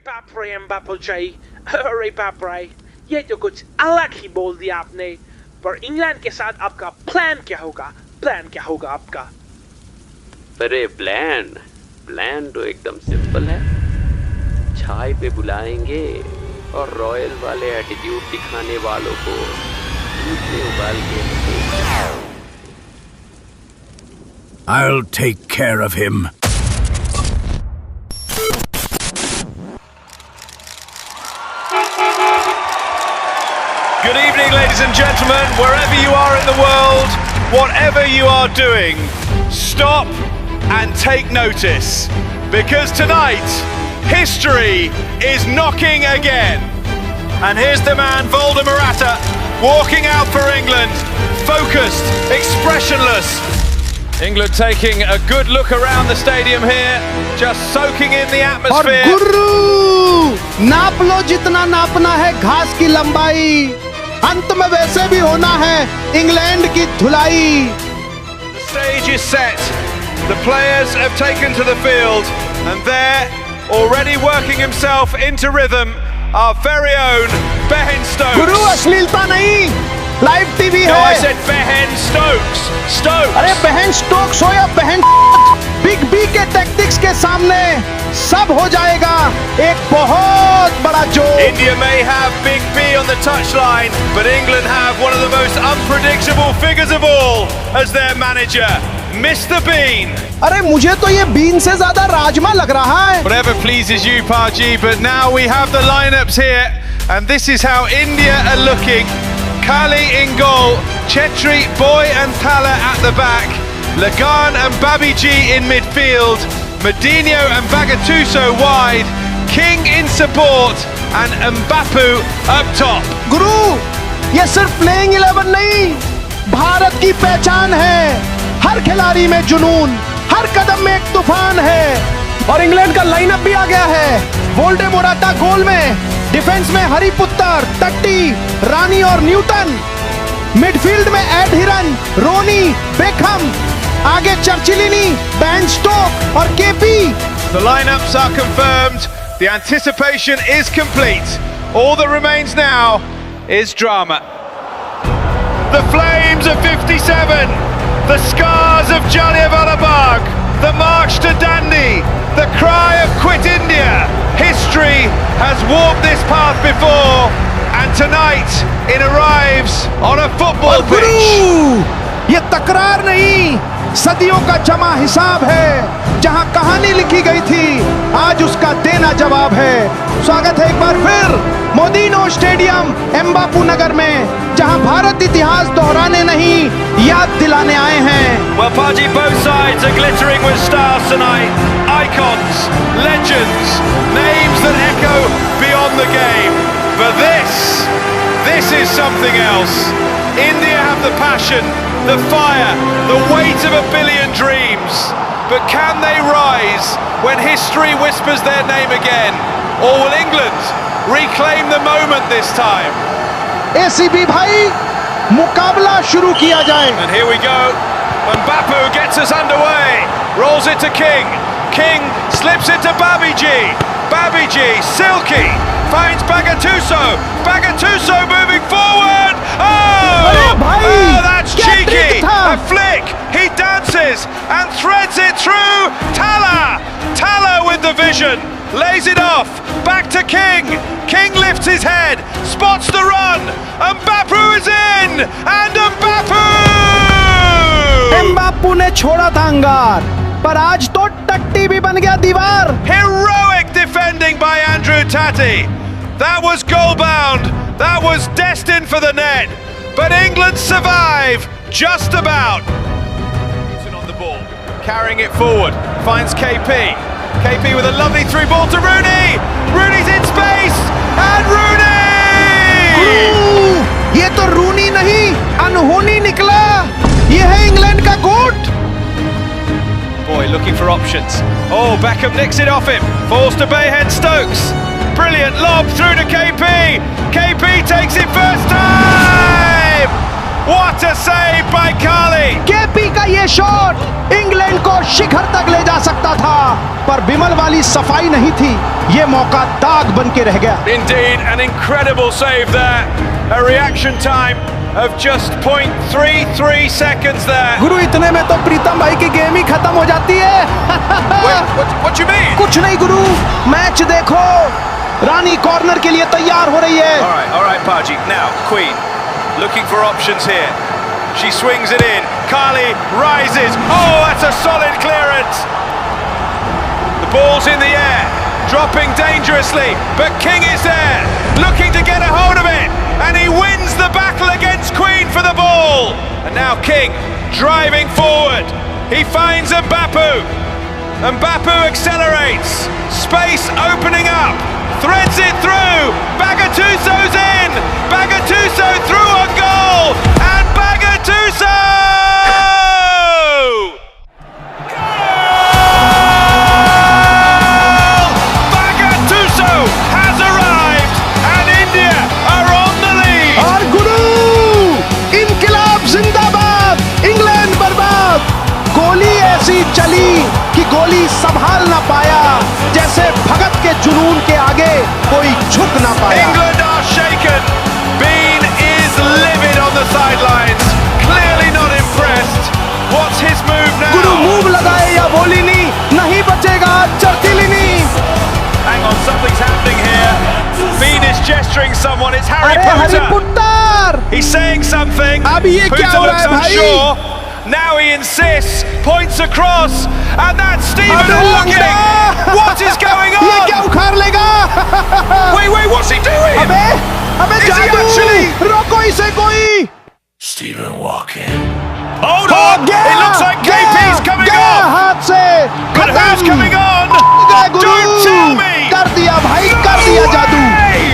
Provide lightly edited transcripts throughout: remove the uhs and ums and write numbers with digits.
बाप रे एम्बापे चाहिए, अरे बाप रे, ये तो कुछ अलग ही बोल दिया आपने। पर इंग्लैंड के साथ आपका प्लान क्या होगा? प्लान क्या होगा आपका? अरे प्लान तो एकदम सिंपल है। चाय पे बुलाएंगे और रॉयल वाले एटीट्यूड दिखाने वालों को दूध में उबाल के I'll take care of him. Good evening, ladies and gentlemen, wherever you are in the world, whatever you are doing, stop and take notice, because tonight, history is knocking again. And here's the man, Volder Morata, walking out for England, focused, expressionless. England taking a good look around the stadium here, just soaking in the atmosphere. और गुरु, नाप लो जितना नापना है घास की लंबाई, अंत में वैसे भी होना है इंग्लैंड की धुलाई। The stage is set, the players have taken to the field, and there, already working himself into rhythm, our very own Behin Stokes. गुरु अश्लीलता नहीं, लाइव टीवी No, I है। said Behin Stokes. Stokes. अरे बहन Stokes हो या बहन big B के tactics के सामने सब हो जाएगा एक बहुत बड़ा joke. India may have Big B on the touchline, but England have one of the most unpredictable figures of all as their manager, Mr. Bean. अरे मुझे तो ये बीन से ज्यादा राजमा लग रहा है। Whatever pleases you, Paji, but now we have the lineups here, and this is how India are looking. Kali in goal, Chetri, Boy and Thala at the back, Lagan and Babiji in midfield, Medinho and Bagatuso wide, King in support and Mbapu up top. गुरु, ये सिर्फ playing 11 नहीं, भारत की पहचान है। हर खिलाड़ी में जुनून, हर कदम में एक तूफान है। और इंग्लैंड का लाइनअप भी आ गया है। वोल्डे मोराटा गोल में, डिफेंस में हरिपुत्र, टट्टी, रानी और न्यूटन, मिडफील्ड में एड हिरन, रोनी, बेकहम, आगे चर्चिलिनी, बैन स्टोक और KP. The lineups are confirmed, the anticipation is complete. All that remains now is drama. The flames of 57, the scars of Jallianwala Bagh, the march to Dandi, the cry of quit India. History has walked this path before, and tonight it arrives on a football और गुरु, pitch. ये तकरार नहीं, सदियों का जमा हिसाब है। जहां कहानी लिखी गई थी, आज उसका देना जवाब है। स्वागत है एक बार फिर मोदीनो स्टेडियम एम्बापू नगर में, जहां भारत इतिहास दोहराने नहीं, याद दिलाने आए हैं। Well, Paji, both sides are glittering with stars tonight. Icons, legends, names that echo beyond the game. But this is something else. India have the passion, the fire, the weight of a billion dreams. But can they rise when history whispers their name again? Or will England reclaim the moment this time? ACB भाई, मुकाबला शुरू किया जाए। And here we go. Mbapu gets us underway. Rolls it to King. King slips it to Babiji. Babiji, silky, finds Bagatuso. Bagatuso moving forward. अरे भाई, Oh, that's क्या cheeky. Trick था? A flick. He dances and threads it through. Thala with the vision. Lays it off. Back to King. King lifts his head. Spots the run. Mbapu is in. And Mbapu! एम्बापू ने छोड़ा था अंगार, पर आज तो टट्टी भी बन गया दीवार। Heroic defending by Andrew Tati. That was goal bound. That was destined for the net. But England survive just about. Newton on the ball, carrying it forward. Finds KP. KP with a lovely through ball to Rooney. Rooney's in space. And Rooney! ये तो रूनी नहीं, अनहोनी निकला। ये है England का गोट। Boy, looking for options. Oh, Beckham nicks it off him. Falls to Behin Stokes. Brilliant lob through to KP. KP takes it first time. What a save by Carly! KP का ये shot England को शिखर तक ले जा सकता था, पर बिमल वाली सफाई नहीं थी। ये मौका दाग बन के रह गया। Indeed, an incredible save there. A reaction time of just 0.33 seconds there. गुरु, इतने में तो प्रीतम भाई की गेम ही खत्म हो जाती है। What do you mean? कुछ नहीं गुरु, मैच देखो। रानी कॉर्नर के लिए तैयार हो रही है। All right, Paji. Now, Queen, looking for options here. She swings it in. Carly rises. Oh, that's a solid clearance. The ball's in the air, dropping dangerously, but King is there, looking to get a hold of it, and he wins the battle against Queen for the ball. And now King driving forward. He finds Mbappé. Mbappé accelerates. Space opening up. Threads it through. Bagatuso's in. Bagatuso through on goal. And Bagatuso! Goal! Bagatuso has arrived. And India are on the lead. और गुरु, इनकलाब जिंदाबाद, England बर्बाद। गोली ऐसी चली कि गोली संभाल ना पाया, जैसे भगत के जुनून के आगे कोई झुक ना पाया। England are shaken. Bean is livid on the sidelines. Clearly not impressed. What's his move now? Guru move लगाए या बोली नहीं बचेगा चर्चिलिनी। Hang on, something's happening here. Bean is gesturing someone. It's Harry अरे हरी Potter. पुट्टर, He's saying something. अब ये क्या Potter हो रहा है looks भाई? unsure. Now he insists, points across, and that's Stephen अबे Hawking. लंगड़ा! What is going ये क्या on? उखाड़ लेगा? Wait, what's he doing? अबे Is he जादू, actually- रोको इसे कोई। Stephen walking. Hold हो on. गया, It looks like KP's coming गया off. हाथ से। But who's खत्म। coming on? गए गुरु, Don't tell me. कर दिया भाई, कर दिया जादू।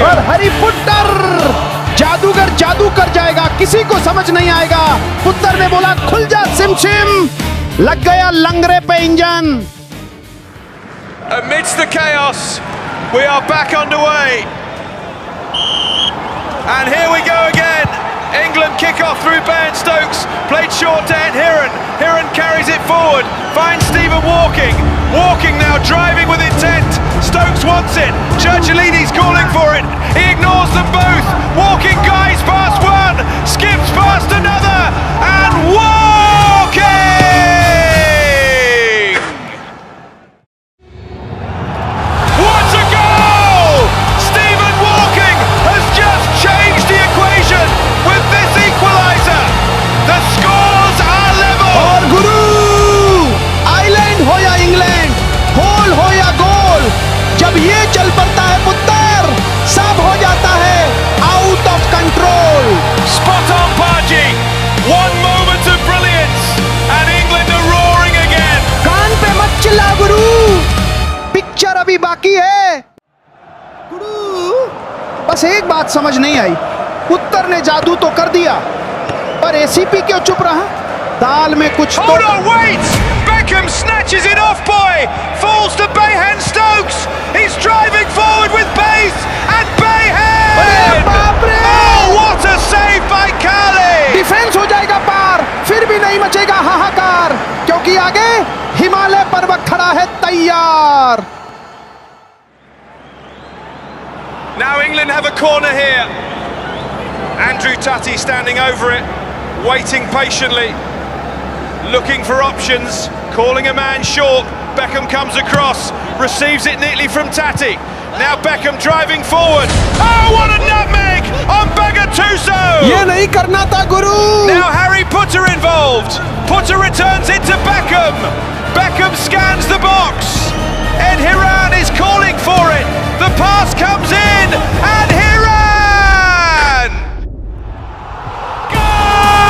और हरी पुट्टर, जादूगर जादू कर जाएगा, किसी को समझ नहीं आएगा। पुत्तर ने बोला खुल जा सिमसिम, लग गया लंगरे पे engine. Amidst the chaos, we are back underway. And here we go again. England kick off through Ben Stokes, played short to Ed Heron. Heron carries it forward, finds Stephen Walking. Walking now driving with intent. Stokes wants it. Churchillini's calling for it. He ignores them both. Walking guys past one, skips past another, and Walking! What a goal! Stephen Walking has just changed the equation with this equaliser. The scores are level. और गुरु, island हो या England, whole हो या गोल, जब ये चल पड़ता है पुत्तर, सब हो जाता है out of control. Spot on, Paji. One moment of brilliance, and England are roaring again. कान पे मत चिल्ला गुरु, पिक्चर अभी बाकी है। गुरु, बस एक बात समझ नहीं आई, पुत्तर ने जादू तो कर दिया, पर एसीपी क्यों चुप रहा? दाल में कुछ तो। Hold on, wait! Beckham snatches it off, boy. Falls to Bayhan Stokes. He's driving forward with pace, and Bayhan! अरे बाप रे! Oh, what a save by Carly! Defence हो जाएगा पार, फिर भी नहीं मचेगा हाहाकार, क्योंकि आगे हिमालय पर्वत खड़ा है तैयार। Now England have a corner here. Andrew Tutty standing over it, waiting patiently, looking for options, calling a man short. Beckham comes across, receives it neatly from Tutty. Now Beckham driving forward. Oh, what a nutmeg on Bagatuso! ये नहीं करना था गुरु। Now Harry Potter involved. Potter returns it to Beckham. Beckham scans the box. Ed Hiran is calling for it. The pass comes in, and Hiran!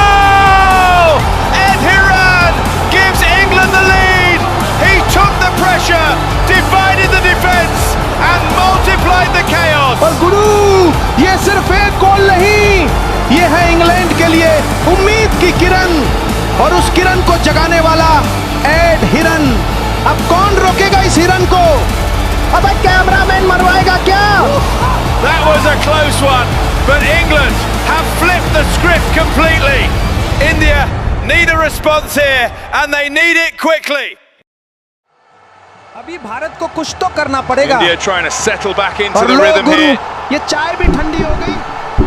Goal! Ed Hiran gives England the lead. He took the pressure, divided the defence, and multiplied the chaos. और गुरु, ये सिर्फ एक गोल नहीं, ये है England के लिए उम्मीद की किरण, और उस किरण को जगाने वाला एड हिरन। अब कौन रोकेगा इस हिरन को? अबे कैमरामैन मरवाएगा क्या? That was a close one, but England have flipped the the script completely. India need a response here and they need it quickly. अभी भारत को कुछ तो करना पड़ेगा। India trying to settle back into और the low rhythm Guru, here. ये चाय भी ठंडी हो गई।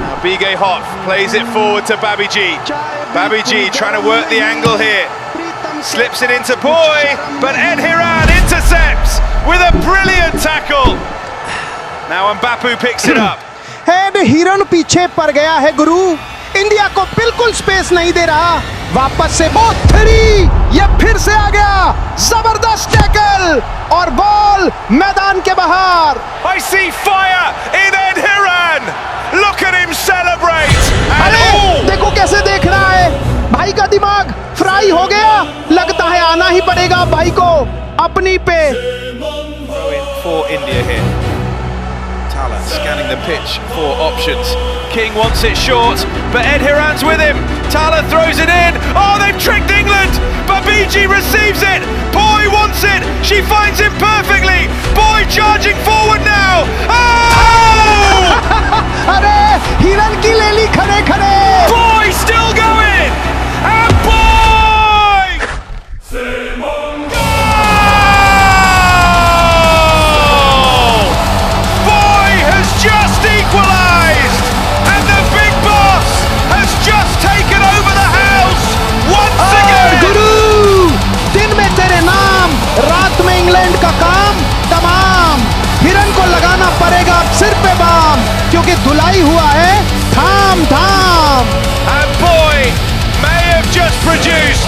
Now Bigay Hot plays it forward to Babiji. Babiji trying to work the angle here. Slips it into Boy, but Ed Hiran intercepts with a brilliant tackle. Now Mbapu picks it up. Head हिरन पीछे पड़ गया है गुरु, India को बिल्कुल space नहीं दे रहा। वापस से वो थ्री, ये फिर से आ गया, जबरदस्त टैकल और बॉल मैदान के बाहर। I see fire in Ed Hiran. Look at him celebrate. And अरे देखो कैसे देख रहा है, भाई का दिमाग फ्राई हो गया। लगता है आना ही पड़ेगा भाई को अपनी पे। for India here. Tala scanning the pitch for options. King wants it short, but Ed Hiran's with him. Tala throws it in. Oh, they've tricked England. Babiji receives it. Boy wants it. She finds him perfectly. Boy charging forward now. Oh! अरे हिरन की ले ली खड़े खड़े। Boy still going. And Boy! Just equalised, and the big boss has just taken over the house once again. गुरु, दिन में तेरे नाम, रात में इंग्लैंड का काम तमाम। हिरन को लगाना पड़ेगा अब सिर पे बाम, क्योंकि धुलाई हुआ है थाम थाम। And Boy may have just produced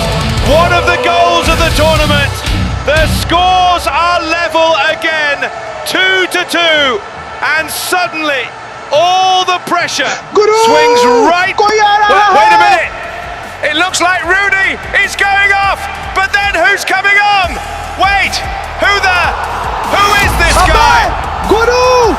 one of the goals of the tournament. The scores are level again, 2-2. And suddenly, all the pressure Guru! swings right. कोई आ रहा Wait a है। minute! It looks like Rooney is going off, but then who's coming on? Wait, who is this guy? Guru